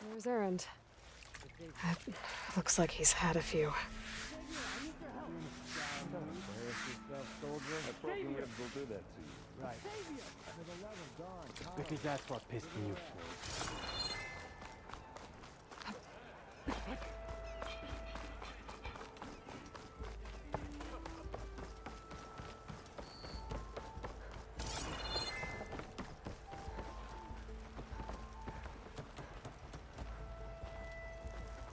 There's Errand. Looks like he's had a few. Right. Because that's what pissed me off.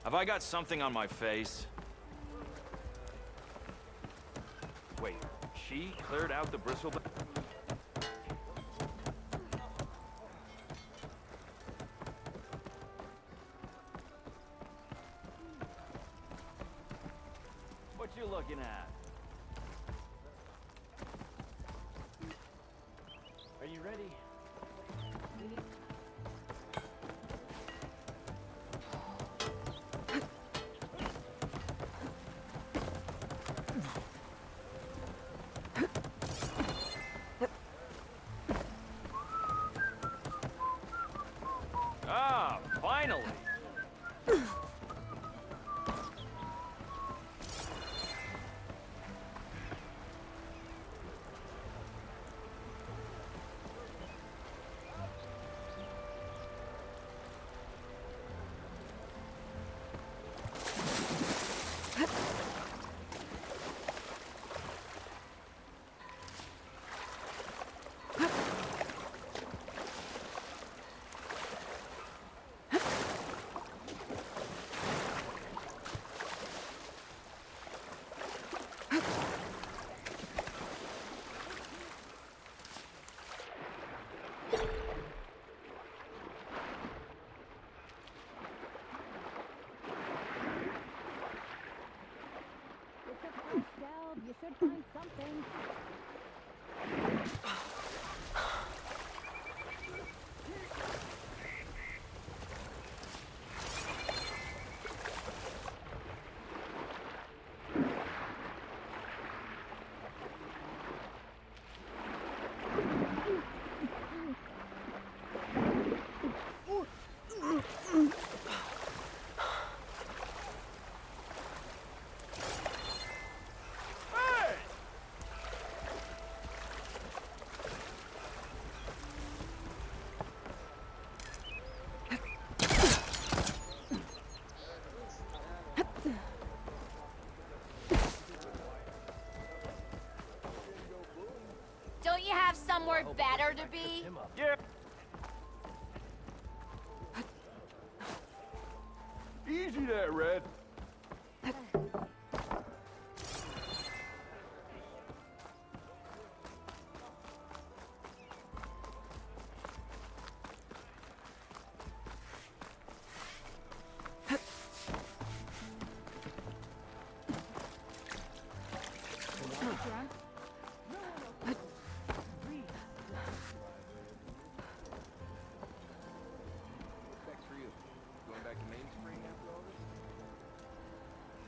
Have I got something on my face? Wait, she cleared out the bristle? What you looking at? Are you ready? Ah, finally! You should find something. Don't you have somewhere better to be? Yeah. Easy there, Red.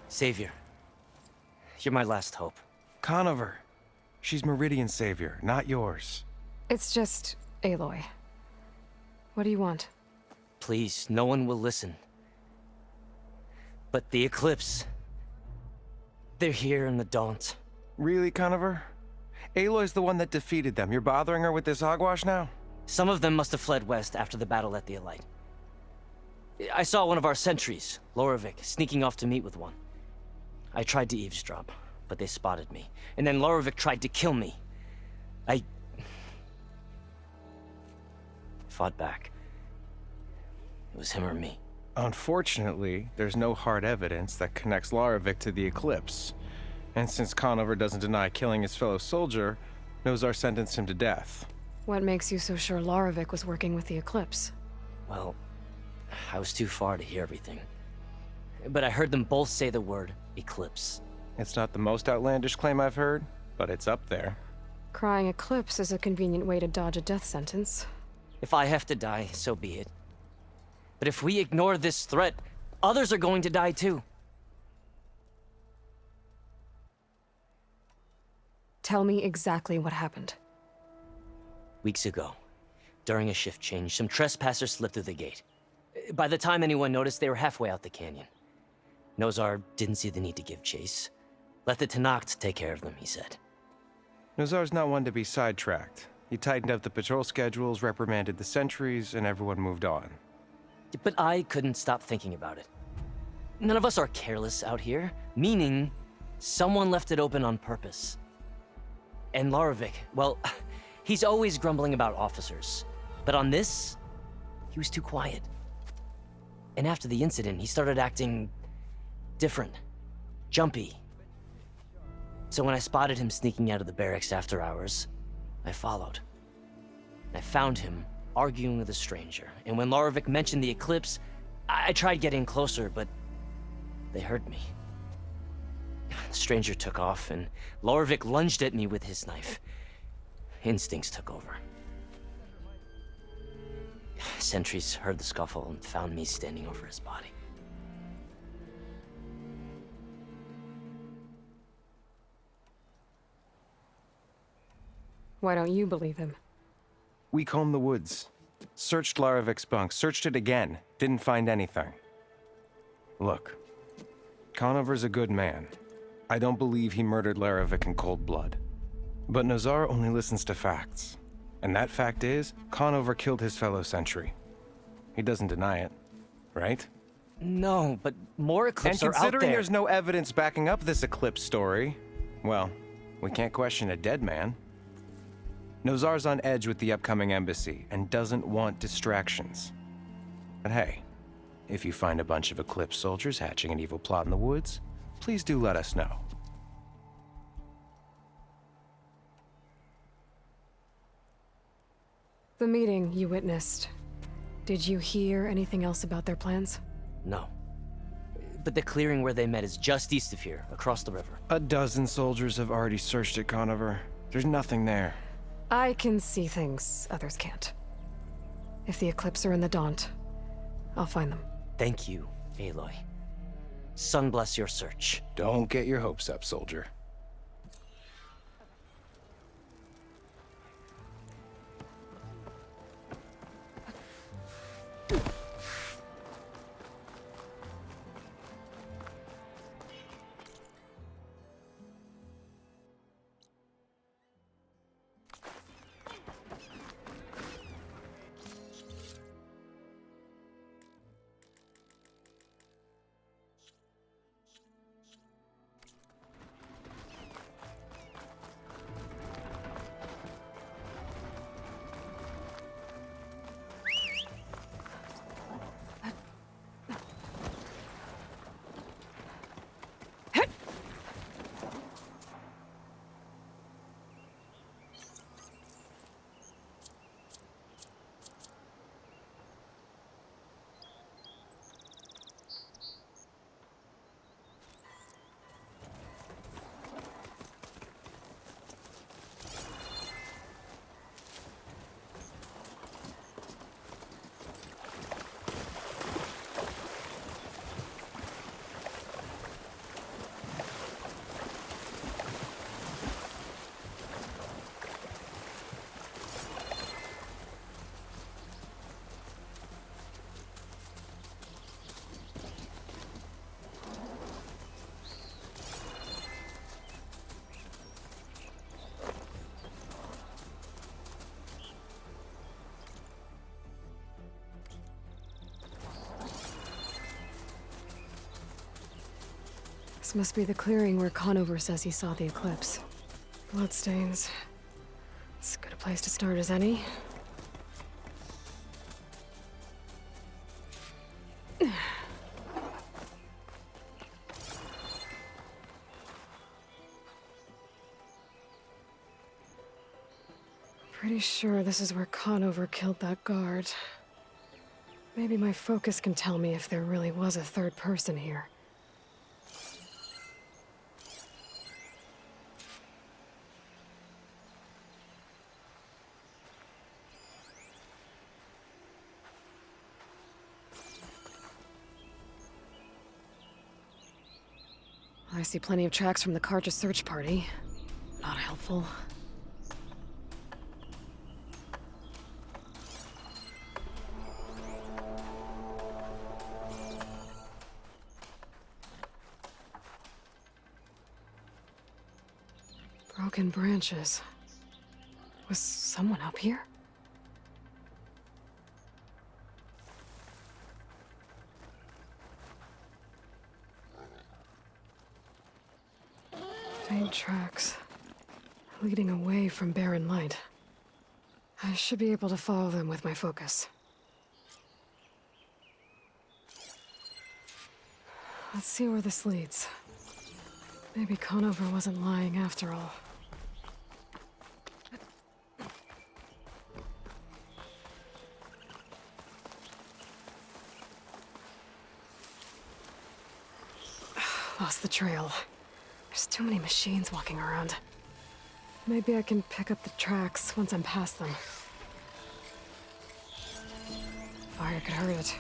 Savior, you're my last hope. Conover. She's Meridian's savior, not yours. It's just Aloy. What do you want? Please, no one will listen. But the Eclipse... they're here in the Daunt. Really, Conover? Aloy's the one that defeated them. You're bothering her with this hogwash now? Some of them must have fled west after the battle at the Elite. I saw one of our sentries, Lorevic, sneaking off to meet with one. I tried to eavesdrop, but they spotted me. And then Lorevic tried to kill me. I fought back. It was him or me. Unfortunately, there's no hard evidence that connects Lorevic to the Eclipse. And since Conover doesn't deny killing his fellow soldier, Nozar sentenced him to death. What makes you so sure Lorevic was working with the Eclipse? Well, I was too far to hear everything. But I heard them both say the word Eclipse. It's not the most outlandish claim I've heard, but it's up there. Crying Eclipse is a convenient way to dodge a death sentence. If I have to die, so be it. But if we ignore this threat, others are going to die too. Tell me exactly what happened. Weeks ago, during a shift change, some trespassers slipped through the gate. By the time anyone noticed, they were halfway out the canyon. Nozar didn't see the need to give chase. Let the Tenakth take care of them, he said. Nozar's not one to be sidetracked. He tightened up the patrol schedules, reprimanded the sentries, and everyone moved on. But I couldn't stop thinking about it. None of us are careless out here, meaning someone left it open on purpose. And Larovic, well, he's always grumbling about officers. But on this, he was too quiet. And after the incident, he started acting different, jumpy. So when I spotted him sneaking out of the barracks after hours, I followed. I found him arguing with a stranger. And when Larovic mentioned the eclipse, I tried getting closer, but they heard me. The stranger took off, and Larovic lunged at me with his knife. Instincts took over. Sentries heard the scuffle and found me standing over his body. Why don't you believe him? We combed the woods, searched Larovic's bunk, searched it again, didn't find anything. Look, Conover's a good man. I don't believe he murdered Larovic in cold blood. But Nozar only listens to facts. And that fact is, Conover killed his fellow sentry. He doesn't deny it, right? No, but more eclipses And are out considering there. there's no evidence backing up this eclipse story, well, we can't question a dead man. Nozar's on edge with the upcoming embassy and doesn't want distractions. But hey, if you find a bunch of Eclipse soldiers hatching an evil plot in the woods, please do let us know. The meeting you witnessed. Did you hear anything else about their plans? No. But the clearing where they met is just east of here, across the river. A dozen soldiers have already searched it, Conover. There's nothing there. I can see things others can't. If the Eclipse are in the Daunt, I'll find them. Thank you, Aloy. Sun bless your search. Don't get your hopes up, soldier. This must be the clearing where Conover says he saw the eclipse. Bloodstains. As good a place to start as any. Pretty sure this is where Conover killed that guard. Maybe my focus can tell me if there really was a third person here. I see plenty of tracks from the Karja search party. Not helpful. Broken branches. Was someone up here? Faint tracks, leading away from barren light. I should be able to follow them with my focus. Let's see where this leads. Maybe Conover wasn't lying after all. Lost the trail. There's too many machines walking around. Maybe I can pick up the tracks once I'm past them. Fire could hurt it.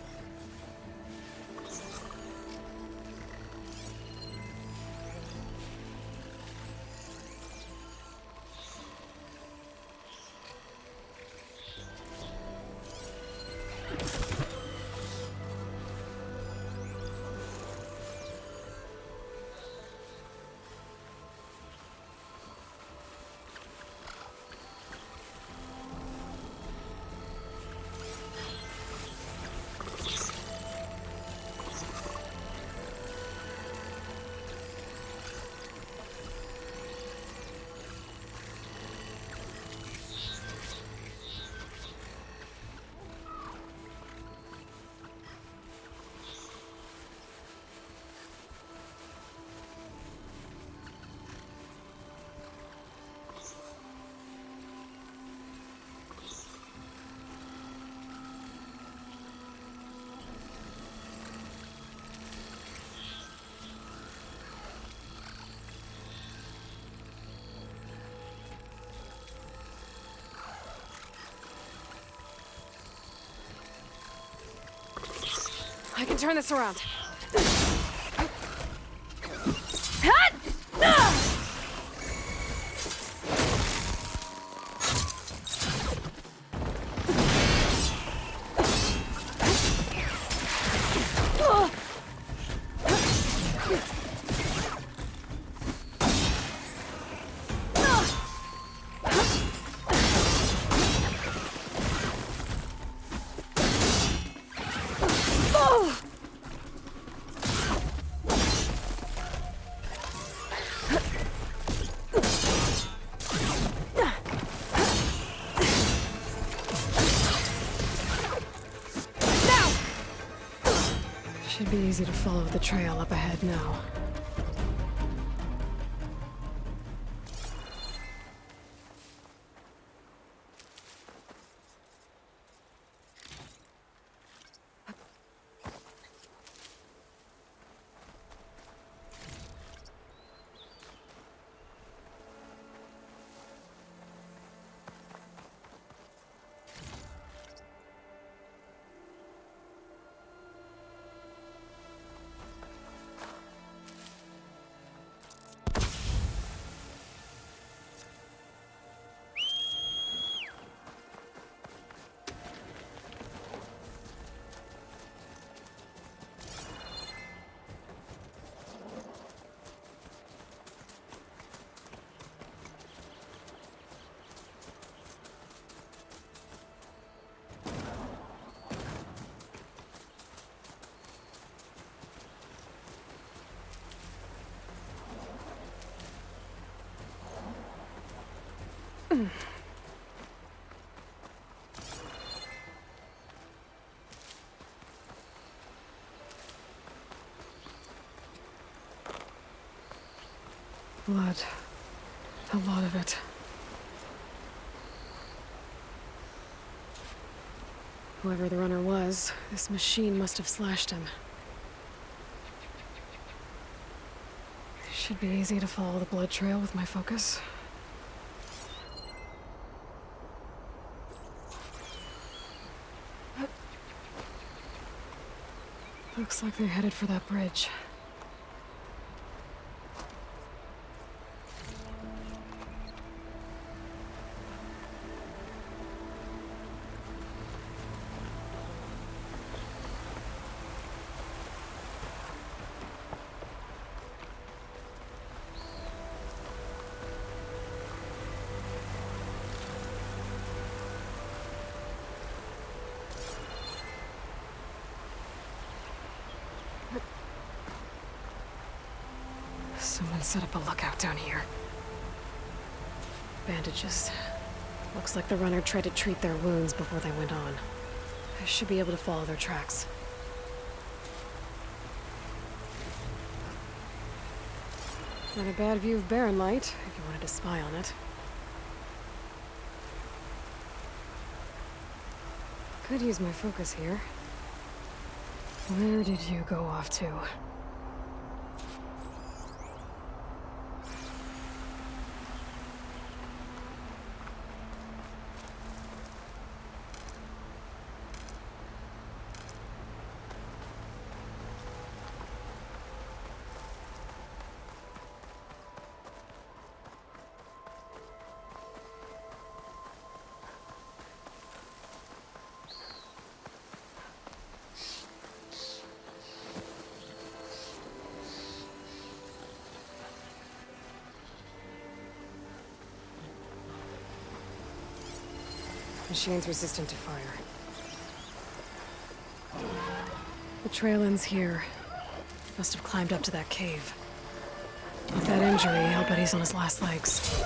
I can turn this around. Should be easy to follow the trail up ahead now. Blood. A lot of it. Whoever the runner was, this machine must have slashed him. Should be easy to follow the blood trail with my focus. Looks like they're headed for that bridge. Someone set up a lookout down here. Bandages. Looks like the runner tried to treat their wounds before they went on. I should be able to follow their tracks. Not a bad view of Barren Light, if you wanted to spy on it. Could use my focus here. Where did you go off to? Machine's resistant to fire. The trail ends here. Must have climbed up to that cave. With that injury, I'll bet he's on his last legs.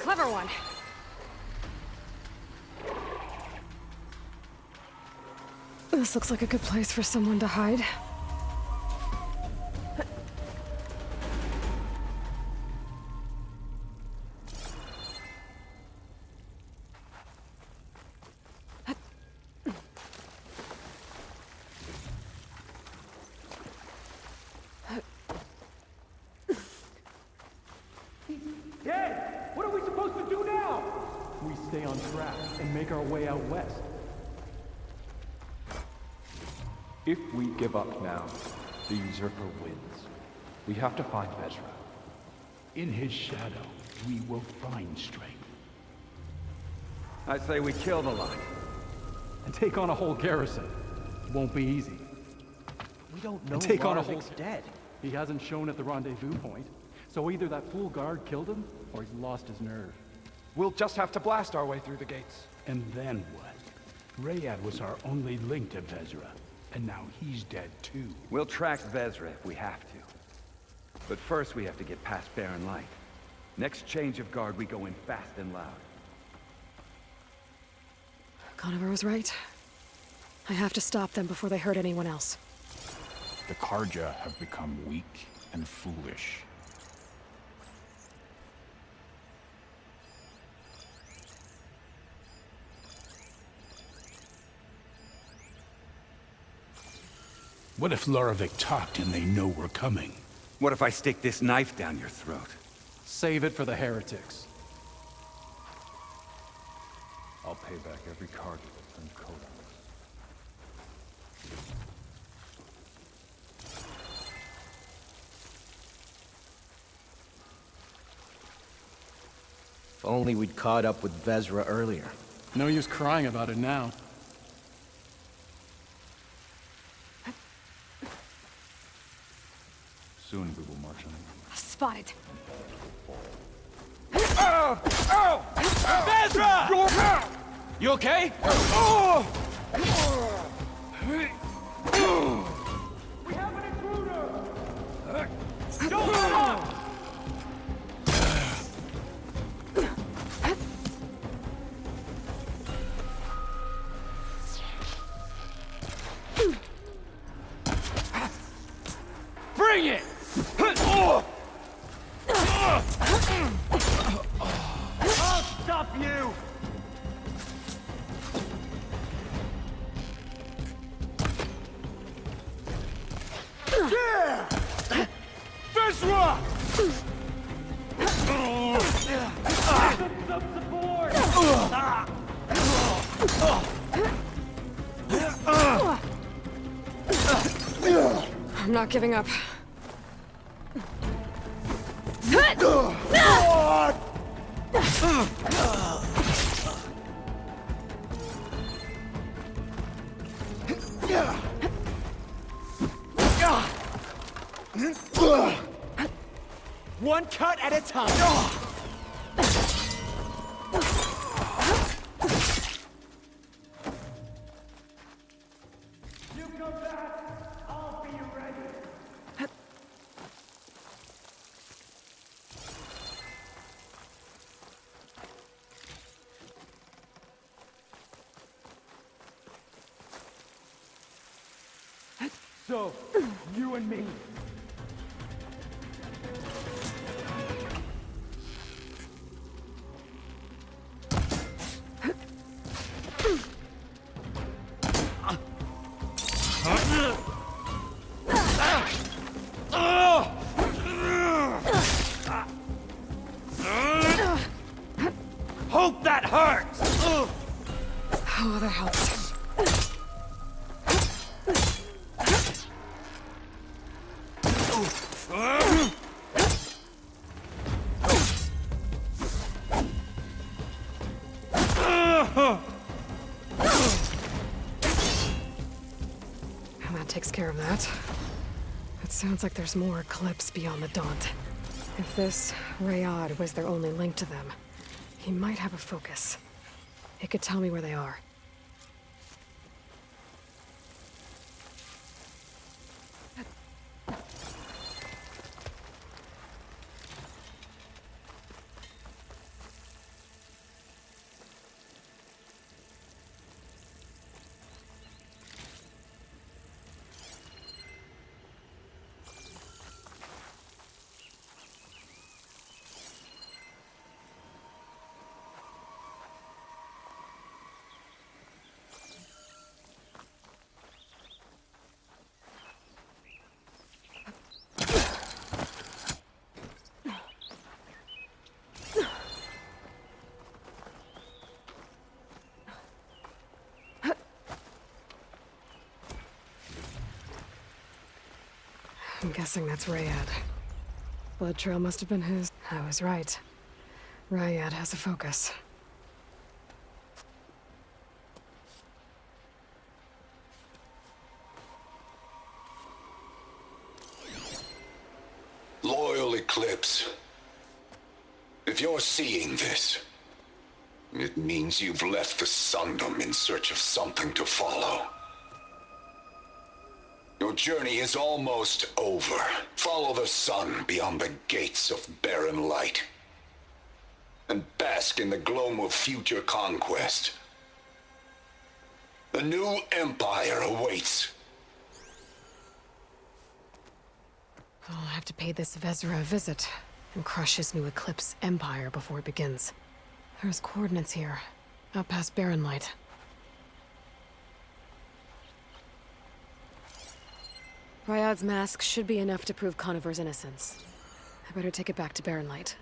Clever one. This looks like a good place for someone to hide. Dad, what are we supposed to do now? We stay on track and make our way out west. If we give up now, the usurper wins. We have to find Vezra. In his shadow, we will find strength. I say we kill the lot. And take on a whole garrison. It won't be easy. We don't know And take on a whole... Larovik's dead. He hasn't shown at the rendezvous point. So either that fool guard killed him, or he's lost his nerve. We'll just have to blast our way through the gates. And then what? Rayad was our only link to Vezra, and now he's dead too. We'll track Vezra if we have to. But first we have to get past Barren Light. Next change of guard, we go in fast and loud. Conover was right. I have to stop them before they hurt anyone else. The Karja have become weak and foolish. What if Larovic talked and they know we're coming? What if I stick this knife down your throat? Save it for the heretics. I'll pay back every Karja that turned coat on us. If only we'd caught up with Vezra earlier. No use crying about it now. Soon we will march on. Spotted. Vezra! You okay? Bring it! I'll stop you! Yeah! Vezra! I'm not giving up. One cut at a time. So, you and me. Hope that hurts! Oh, that helps. And that takes care of that. It sounds like there's more Eclipse beyond the Daunt. If this Rayad was their only link to them, he might have a focus. It could tell me where they are. I'm guessing that's Rayad. Blood trail must have been his. I was right. Rayad has a focus. Loyal Eclipse, if you're seeing this, it means you've left the Sundom in search of something to follow. Your journey is almost over. Follow the sun beyond the gates of barren light, and bask in the gloam of future conquest. A new empire awaits. I'll have to pay this Vezra a visit and crush his new Eclipse empire before it begins. There's coordinates here, out past Barren Light. Ryad's mask should be enough to prove Conover's innocence. I better take it back to Barren Light.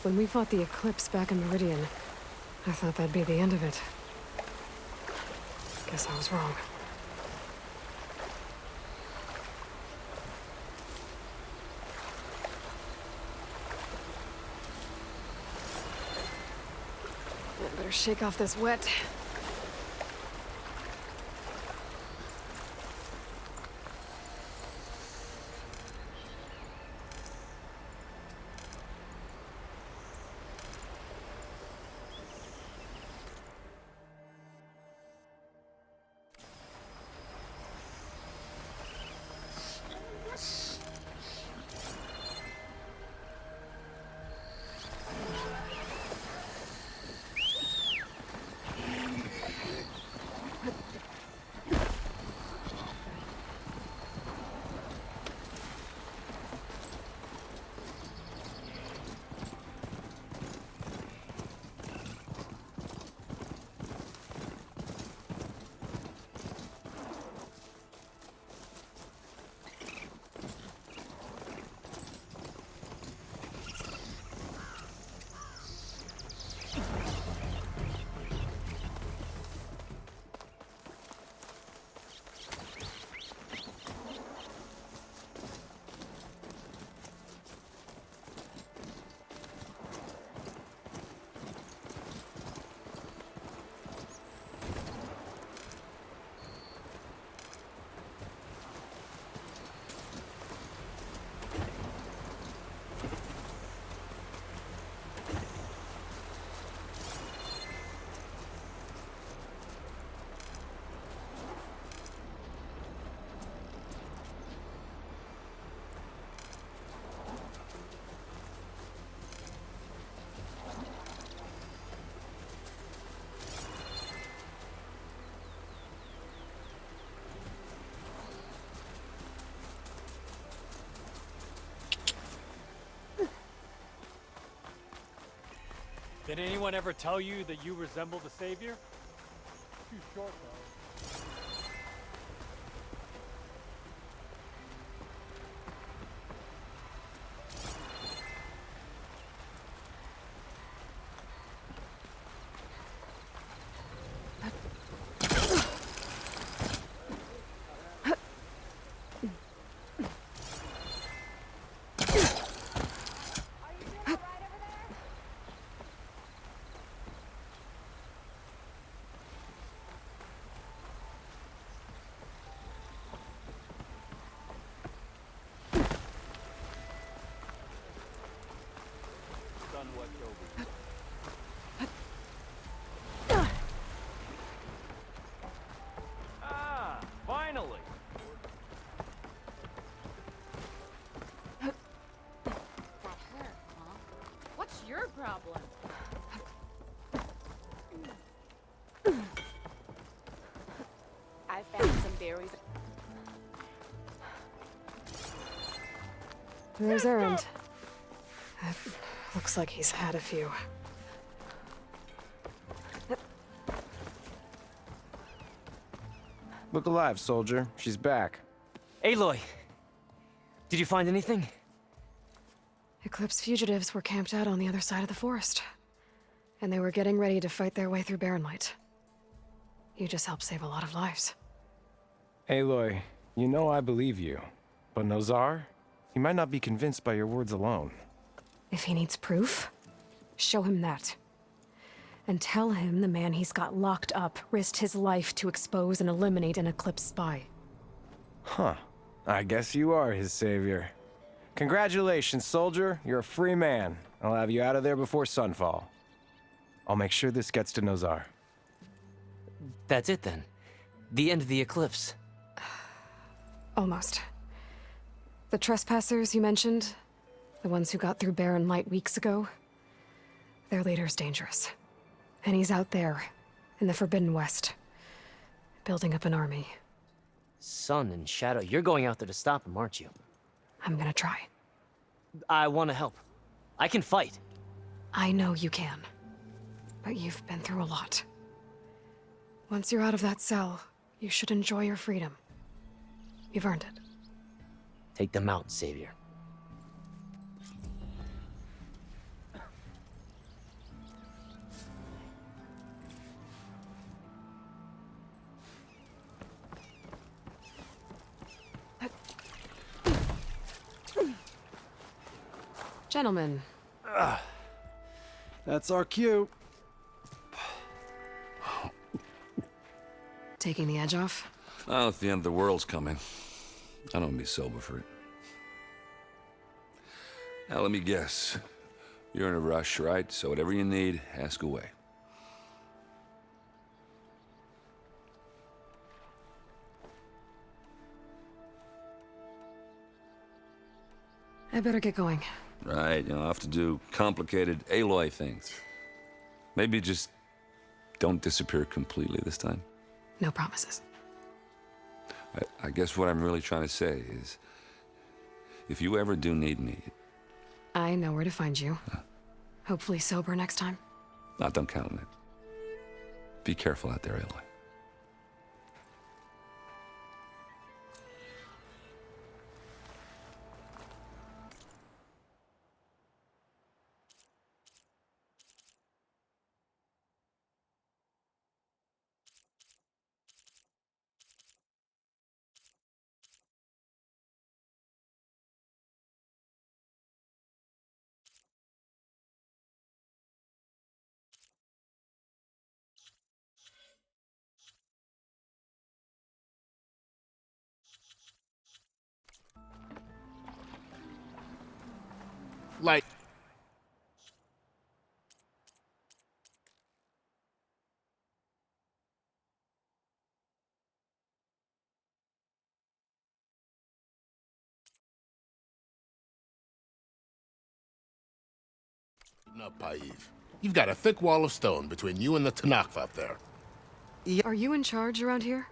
When we fought the Eclipse back in Meridian, I thought that'd be the end of it. Guess I was wrong. I better shake off this wet. Did anyone ever tell you that you resemble the Savior? Too short, though. Ah, finally! That hurt, huh? What's your problem? I found some berries. There's Errand. Looks like he's had a few. Look alive, soldier. She's back. Aloy! Did you find anything? Eclipse fugitives were camped out on the other side of the forest. And they were getting ready to fight their way through Barren Light. You just helped save a lot of lives. Aloy, you know I believe you. But Nozar? He might not be convinced by your words alone. If he needs proof, show him that. And tell him the man he's got locked up risked his life to expose and eliminate an Eclipse spy. Huh. I guess you are his savior. Congratulations, soldier. You're a free man. I'll have you out of there before sunfall. I'll make sure this gets to Nozar. That's it then. The end of the Eclipse. Almost. The trespassers you mentioned, the ones who got through Barren Light weeks ago, their leader's dangerous. And he's out there, in the Forbidden West, building up an army. Sun and Shadow, you're going out there to stop him, aren't you? I'm gonna try. I want to help. I can fight. I know you can. But you've been through a lot. Once you're out of that cell, you should enjoy your freedom. You've earned it. Take them out, Savior. Gentlemen, That's our cue. taking the edge off? Oh, if the end of the world's coming, I don't be sober for it. Now, let me guess. You're in a rush, right? So whatever you need, ask away. I better get going. Right, I'll have to do complicated Aloy things. Maybe just don't disappear completely this time. No promises. I guess what I'm really trying to say is, if you ever do need me, I know where to find you. Hopefully sober next time. don't count on it. Be careful out there, Aloy. Like... Up, Paiv. You've got a thick wall of stone between you and the Tanakh up there. Are you in charge around here?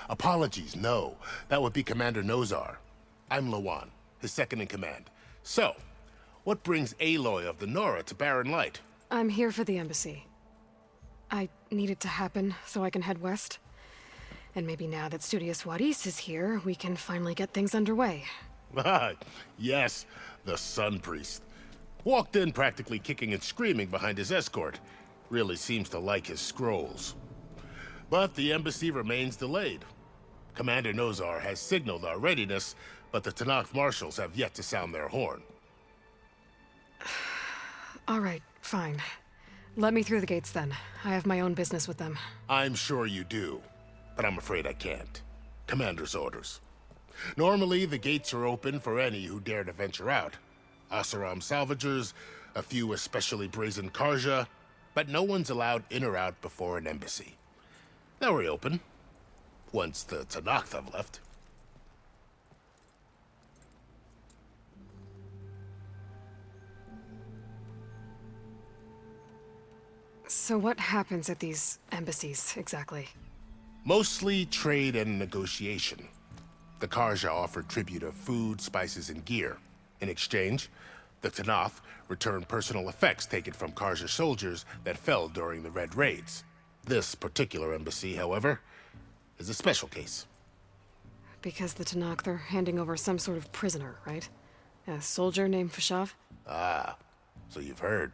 Apologies, no. That would be Commander Nozar. I'm Lawan, his second in command. So, what brings Aloy of the Nora to Barren Light? I'm here for the embassy. I need it to happen so I can head west. And maybe now that Studios Juarez is here, we can finally get things underway. Yes, the Sun Priest. Walked in practically kicking and screaming behind his escort. Really seems to like his scrolls. But the embassy remains delayed. Commander Nozar has signaled our readiness, but the Tanakh marshals have yet to sound their horn. All right, fine. Let me through the gates then. I have my own business with them. I'm sure you do, but I'm afraid I can't. Commander's orders. Normally, the gates are open for any who dare to venture out. Asaram salvagers, a few especially brazen Karja, but no one's allowed in or out before an embassy. They'll reopen, once the Tanakh have left. So what happens at these embassies, exactly? Mostly trade and negotiation. The Karja offer tribute of food, spices, and gear. In exchange, the Tanakh return personal effects taken from Karja soldiers that fell during the Red Raids. This particular embassy, however, is a special case. Because the Tanakh, they're handing over some sort of prisoner, right? A soldier named Fashav? Ah, so you've heard.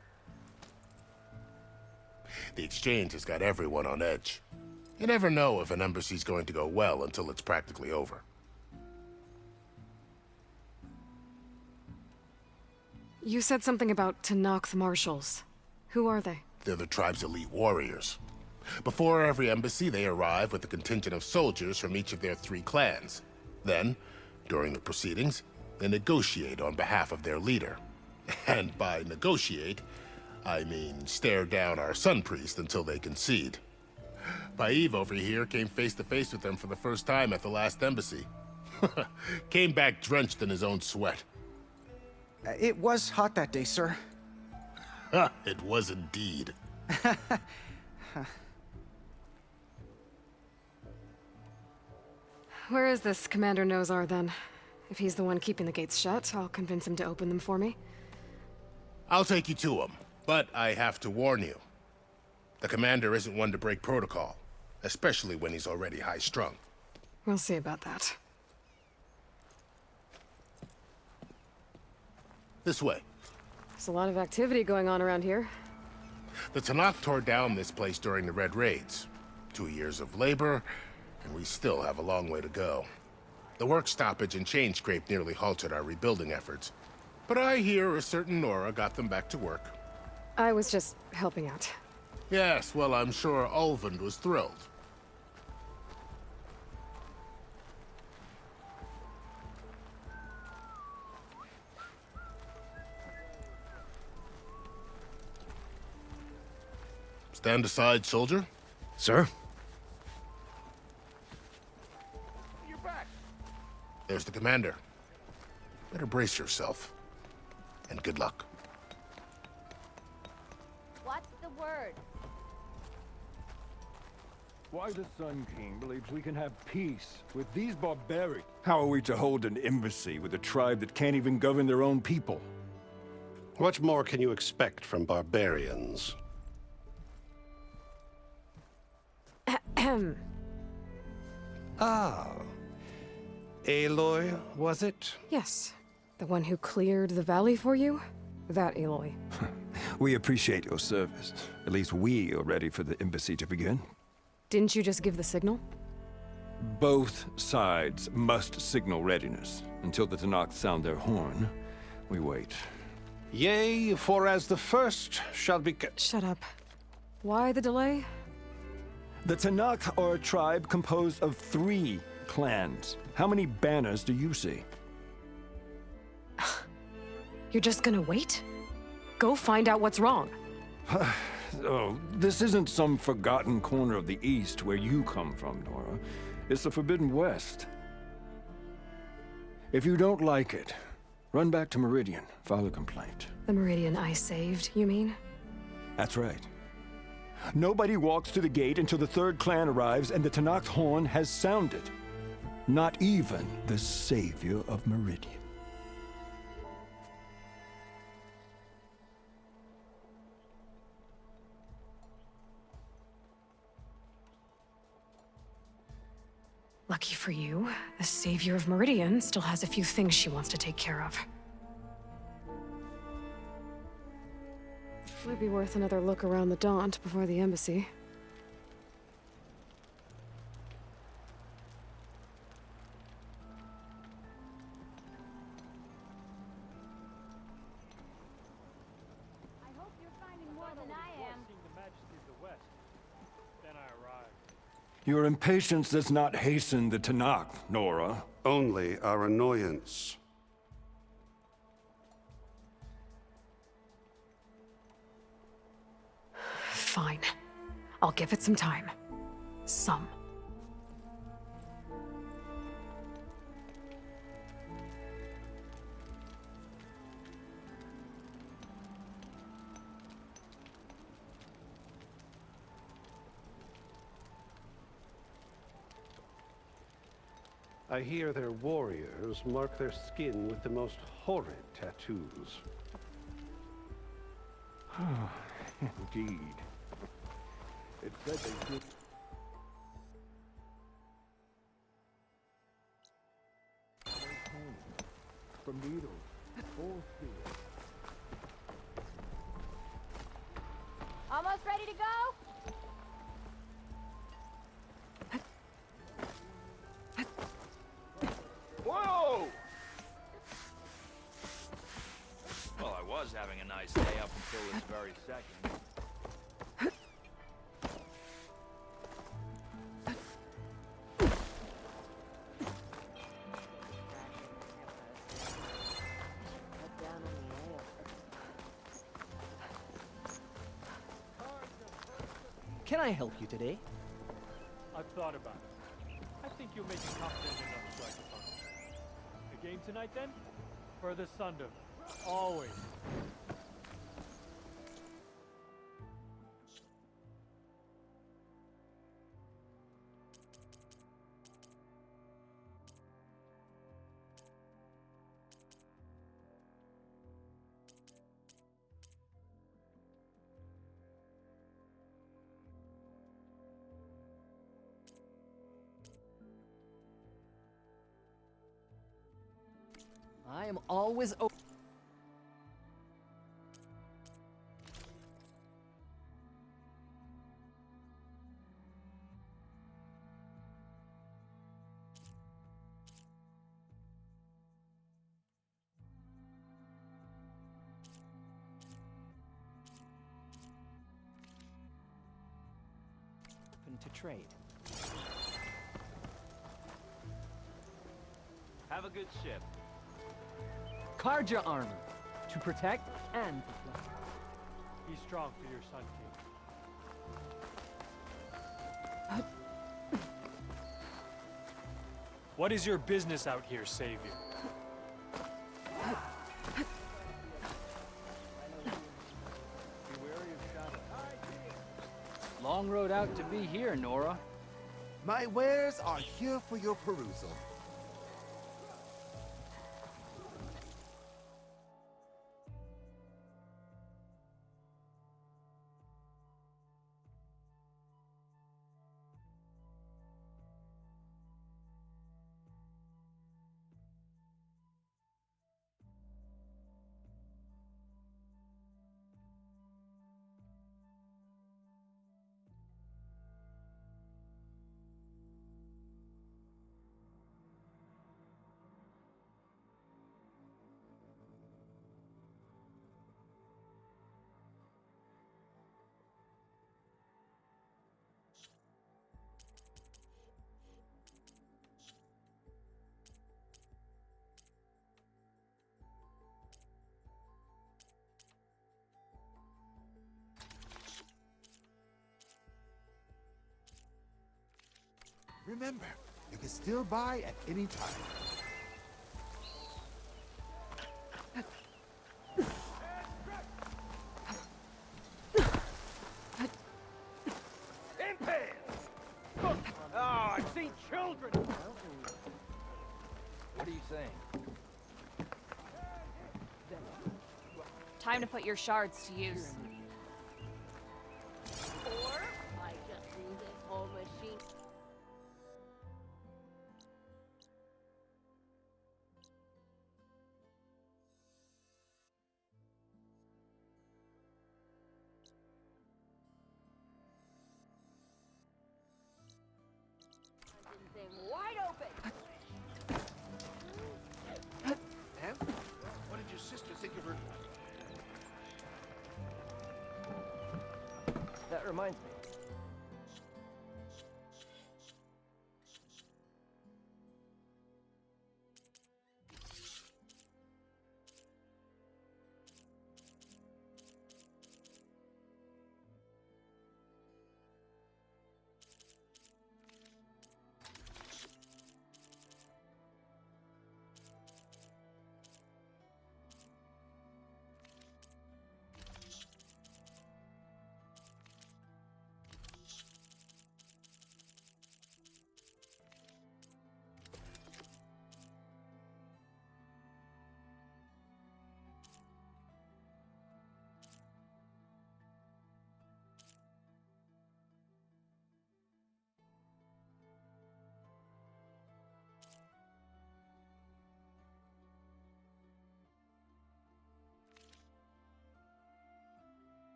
The exchange has got everyone on edge. You never know if an embassy's going to go well until it's practically over. You said something about Tanakh marshals. Who are they? They're the tribe's elite warriors. Before every embassy, they arrive with a contingent of soldiers from each of their 3 clans. Then, during the proceedings, they negotiate on behalf of their leader. And by negotiate, I mean stare down our Sun Priest until they concede. Paiv over here came face to face with them for the first time at the last embassy. Came back drenched in his own sweat. It was hot that day, sir. It was indeed. Where is this Commander Nozar, then? If he's the one keeping the gates shut, I'll convince him to open them for me. I'll take you to him, but I have to warn you. The commander isn't one to break protocol, especially when he's already high-strung. We'll see about that. This way. There's a lot of activity going on around here. The Tanakh tore down this place during the Red Raids. 2 years of labor, and we still have a long way to go. The work stoppage and chain scrape nearly halted our rebuilding efforts. But I hear a certain Nora got them back to work. I was just helping out. Yes, well, I'm sure Ulvund was thrilled. Stand aside, soldier. Sir? You're back. There's the commander. Better brace yourself. And good luck. What's the word? Why the Sun King believes we can have peace with these barbarians? How are we to hold an embassy with a tribe that can't even govern their own people? What more can you expect from barbarians? Ah. Aloy, was it? Yes. The one who cleared the valley for you? That Aloy. We appreciate your service. At least we are ready for the embassy to begin. Didn't you just give the signal? Both sides must signal readiness. Until the Tanakh sound their horn, we wait. Yea, for as the first shall be... Shut up. Why the delay? The Tanakh are a tribe composed of 3 clans. How many banners do you see? You're just gonna wait? Go find out what's wrong. Oh, this isn't some forgotten corner of the East where you come from, Nora. It's the Forbidden West. If you don't like it, run back to Meridian, file a complaint. The Meridian I saved, you mean? That's right. Nobody walks to the gate until the 3rd clan arrives and the Tanakh's horn has sounded. Not even the savior of Meridian. Lucky for you, the savior of Meridian still has a few things she wants to take care of. Might be worth another look around the Daunt before the embassy. I hope you're finding more than I am. The majesty of the West. Then I arrived. Your impatience does not hasten the Tanakh, Nora. Only our annoyance. Fine. I'll give it some time. Some. I hear their warriors mark their skin with the most horrid tattoos. Indeed. It said they did. From needles, or spear. Almost ready to go? Whoa! Well, I was having a nice day up until this very second. Can I help you today? I've thought about it. I think you'll make a competent enough strike opponent. The game tonight, then? Furthest Sunder. Always. I am always open. willing to trade. Have a good ship. Karja armor, to protect and to fly. Be strong for your son, King. What is your business out here, Savior? Long road out to be here, Nora. My wares are here for your perusal. Remember, you can still buy at any time. Impale! Oh, I've seen children! What are you saying? Time to put your shards to use. Or I just do this whole machine. Thing wide open. And what did your sister think of her? That reminds me.